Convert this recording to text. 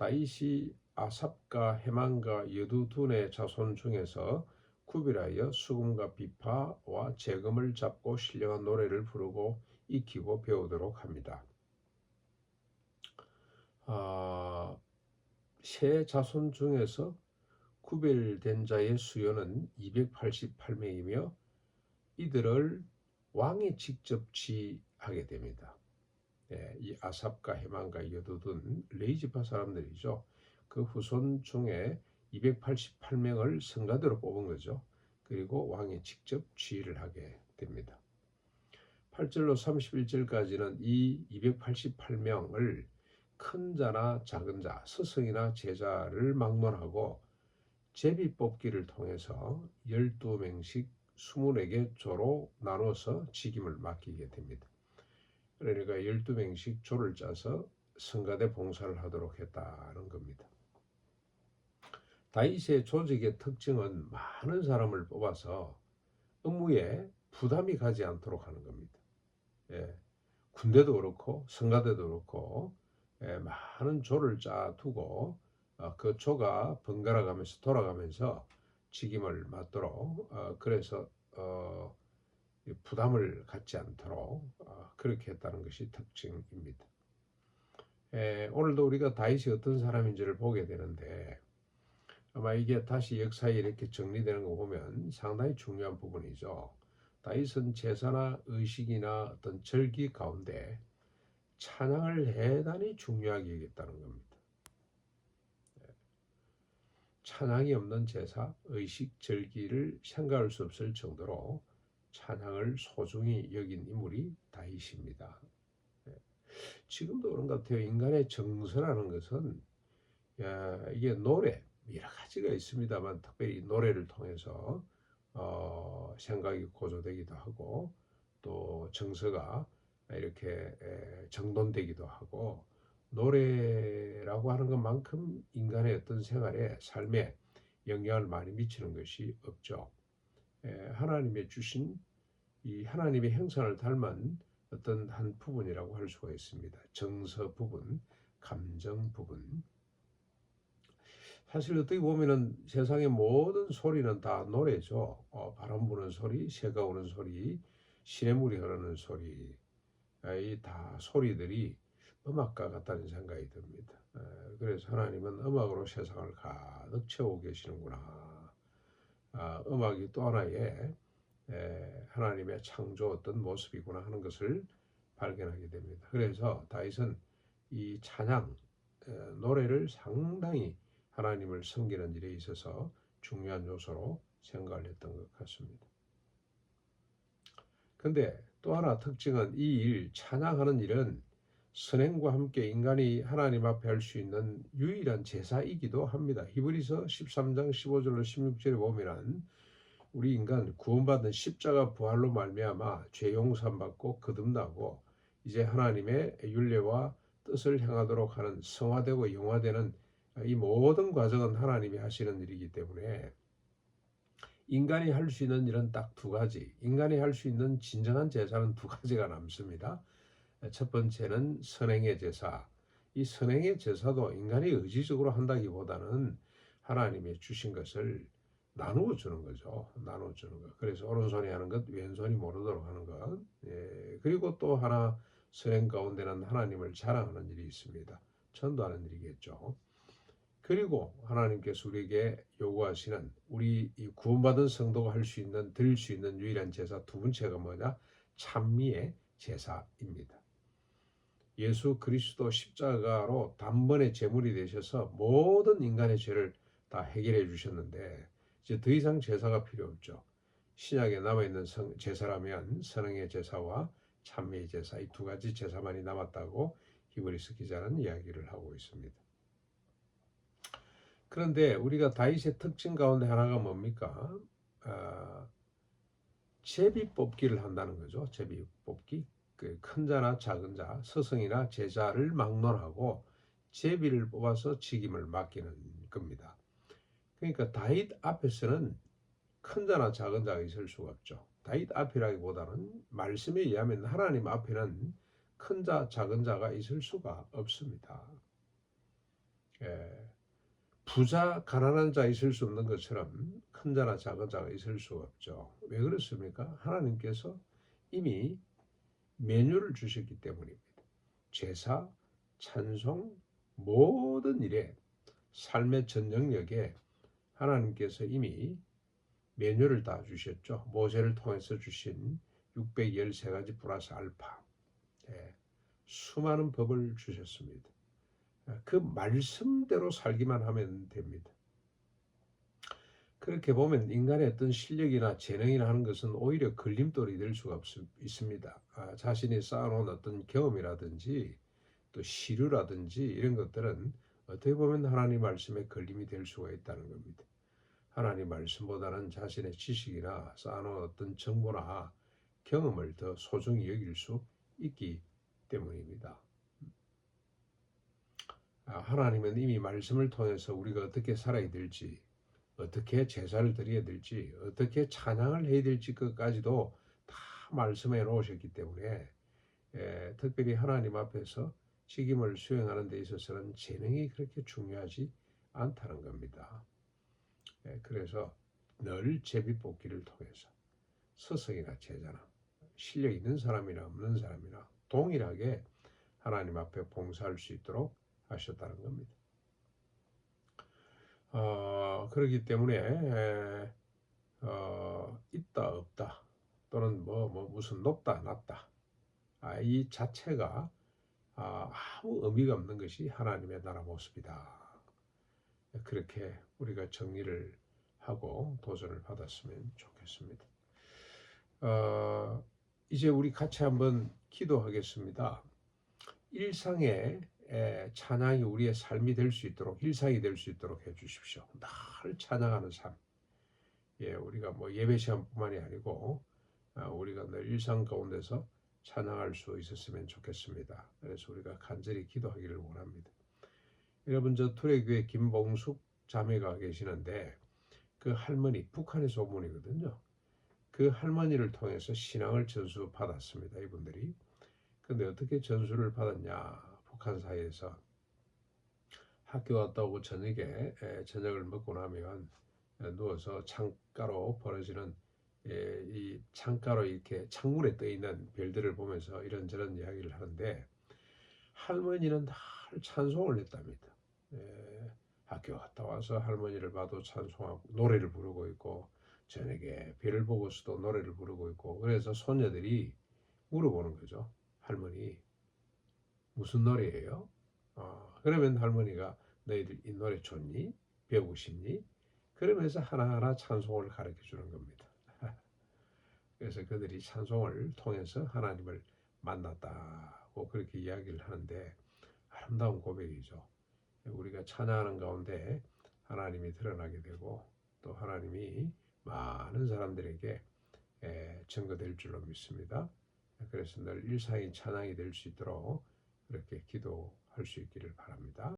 다윗이 아삽과 헤만과 여두둔의 자손 중에서 구별하여 수금과 비파와 재금을 잡고 신령한 노래를 부르고 익히고 배우도록 합니다. 세 자손 중에서 구별된 자의 수요는 288명이며 이들을 왕이 직접 지휘하게 됩니다. 이 아삽과 헤만과 여두둔 레이지파 사람들이죠. 그 후손 중에 288명을 성가대로 뽑은 거죠. 그리고 왕이 직접 지휘를 하게 됩니다. 8절로 31절까지는 이 288명을 큰 자나 작은 자, 스승이나 제자를 막론하고 제비 뽑기를 통해서 12명씩 24개 조로 나눠서 직임을 맡기게 됩니다. 그러니까 12명씩 조를 짜서 성가대 봉사를 하도록 했다는 겁니다. 다윗의 조직의 특징은 많은 사람을 뽑아서 업무에 부담이 가지 않도록 하는 겁니다. 군대도 그렇고 성가대도 그렇고 많은 조를 짜두고 그 조가 번갈아 가면서 돌아가면서 직임을 맡도록 그래서 부담을 갖지 않도록 그렇게 했다는 것이 특징입니다. 오늘도 우리가 다윗이 어떤 사람인지를 보게 되는데 아마 이게 다시 역사에 이렇게 정리되는 거 보면 상당히 중요한 부분이죠. 다윗은 제사나 의식이나 어떤 절기 가운데 찬양을 대단히 중요하게 여겼다는 겁니다. 찬양이 없는 제사, 의식, 절기를 생각할 수 없을 정도로 찬양을 소중히 여긴 인물이 다윗입니다. 지금도 그런 것 같아요. 인간의 정서라는 것은 이게 노래, 여러 가지가 있습니다만 특별히 노래를 통해서 생각이 고조되기도 하고 또 정서가 이렇게 정돈되기도 하고 노래라고 하는 것만큼 인간의 어떤 생활에 삶에 영향을 많이 미치는 것이 없죠. 하나님의 주신 이 하나님의 형상을 닮은 어떤 한 부분이라고 할 수가 있습니다. 정서 부분, 감정 부분. 사실 어떻게 보면은 세상의 모든 소리는 다 노래죠. 바람 부는 소리, 새가 우는 소리, 시냇물이 흐르는 소리, 이 다 소리들이 음악과 같다는 생각이 듭니다. 그래서 하나님은 음악으로 세상을 가득 채우고 계시는구나. 음악이 또 하나의 하나님의 창조 어떤 모습이구나 하는 것을 발견하게 됩니다. 그래서 다윗은 이 찬양, 노래를 상당히 하나님을 섬기는 일에 있어서 중요한 요소로 생각을 했던 것 같습니다. 근데 또 하나 특징은 이 일, 찬양하는 일은 선행과 함께 인간이 하나님 앞에 할 수 있는 유일한 제사이기도 합니다. 히브리서 13장 15절로 16절에 보면은 우리 인간 구원받은 십자가 부활로 말미암아 죄 용서 받고 거듭나고 이제 하나님의 율례와 뜻을 행하도록 하는 성화되고 영화되는 이 모든 과정은 하나님이 하시는 일이기 때문에 인간이 할 수 있는 일은 딱 두 가지. 인간이 할 수 있는 진정한 제사는 두 가지가 남습니다. 첫 번째는 선행의 제사. 이 선행의 제사도 인간이 의지적으로 한다기보다는 하나님의 주신 것을 나누어 주는 거죠. 나누어 주는 것. 그래서 오른손이 하는 것, 왼손이 모르도록 하는 것. 그리고 또 하나 선행 가운데는 하나님을 자랑하는 일이 있습니다. 전도하는 일이겠죠. 그리고 하나님께서 우리에게 요구하시는 우리 이 구원받은 성도가 할 수 있는, 드릴 수 있는 유일한 제사 두 번째가 뭐냐? 찬미의 제사입니다. 예수 그리스도 십자가로 단번에 제물이 되셔서 모든 인간의 죄를 다 해결해 주셨는데 이제 더 이상 제사가 필요 없죠. 신약에 남아있는 제사라면 선행의 제사와 찬미의 제사 이 두 가지 제사만이 남았다고 히브리서 기자는 이야기를 하고 있습니다. 그런데 우리가 다윗의 특징 가운데 하나가 뭡니까? 제비 뽑기를 한다는 거죠. 제비 뽑기. 그 큰 자나 작은 자, 스승이나 제자를 막론하고 제비를 뽑아서 직임을 맡기는 겁니다. 그러니까 다윗 앞에서는 큰 자나 작은 자가 있을 수가 없죠. 다윗 앞이라기보다는 말씀에 의하면 하나님 앞에는 큰 자, 작은 자가 있을 수가 없습니다. 부자, 가난한 자 있을 수 없는 것처럼 큰 자나 작은 자가 있을 수가 없죠. 왜 그렇습니까? 하나님께서 이미 메뉴를 주셨기 때문입니다. 제사, 찬송, 모든 일에 삶의 전 영역에 하나님께서 이미 메뉴를 다 주셨죠. 모세를 통해서 주신 613가지 플러스 알파, 수많은 법을 주셨습니다. 그 말씀대로 살기만 하면 됩니다. 그렇게 보면 인간의 어떤 실력이나 재능이나 하는 것은 오히려 걸림돌이 될 수가 있습니다. 자신이 쌓아놓은 어떤 경험이라든지 또 시류라든지 이런 것들은 어떻게 보면 하나님 말씀에 걸림이 될 수가 있다는 겁니다. 하나님 말씀보다는 자신의 지식이나 쌓아놓은 어떤 정보나 경험을 더 소중히 여길 수 있기 때문입니다. 하나님은 이미 말씀을 통해서 우리가 어떻게 살아야 될지, 어떻게 제사를 드려야 될지, 어떻게 찬양을 해야 될지 것까지도 다 말씀해 놓으셨기 때문에 특별히 하나님 앞에서 직임을 수행하는 데 있어서는 재능이 그렇게 중요하지 않다는 겁니다. 그래서 늘 제비뽑기를 통해서 스승이나 제자나 실력 있는 사람이나 없는 사람이나 동일하게 하나님 앞에 봉사할 수 있도록 하셨다는 겁니다. 그렇기 때문에 있다 없다 또는 무슨 높다 낮다 이 자체가 아무 의미가 없는 것이 하나님의 나라 모습이다. 그렇게 우리가 정리를 하고 도전을 받았으면 좋겠습니다. 이제 우리 같이 한번 기도하겠습니다. 일상의 찬양이 우리의 삶이 될 수 있도록, 일상이 될 수 있도록 해주십시오. 늘 찬양하는 삶. 우리가 예배 시간뿐만이 아니고 우리가 늘 일상 가운데서 찬양할 수 있었으면 좋겠습니다. 그래서 우리가 간절히 기도하기를 원합니다. 여러분, 저 투례교회 김봉숙 자매가 계시는데 그 할머니 북한에서 온 분이거든요. 그 할머니를 통해서 신앙을 전수 받았습니다. 이분들이. 근데 어떻게 전수를 받았냐? 북한 사회에서 학교 갔다 오고 저녁에 저녁을 먹고 나면 누워서 창가로 벌어지는 이 창가로 이렇게 창문에 떠 있는 별들을 보면서 이런저런 이야기를 하는데 할머니는 늘 찬송을 했답니다. 학교 갔다 와서 할머니를 봐도 찬송하고 노래를 부르고 있고 저녁에 별을 보고서도 노래를 부르고 있고 그래서 손녀들이 물어보는 거죠. 할머니 무슨 노래예요? 그러면 할머니가 너희들 이 노래 좋니? 배우고 싶니? 그러면서 하나하나 찬송을 가르쳐 주는 겁니다. 그래서 그들이 찬송을 통해서 하나님을 만났다고 그렇게 이야기를 하는데 아름다운 고백이죠. 우리가 찬양하는 가운데 하나님이 드러나게 되고 또 하나님이 많은 사람들에게 증거될 줄로 믿습니다. 그래서 늘 일상이 찬양이 될 수 있도록 그렇게 기도할 수 있기를 바랍니다.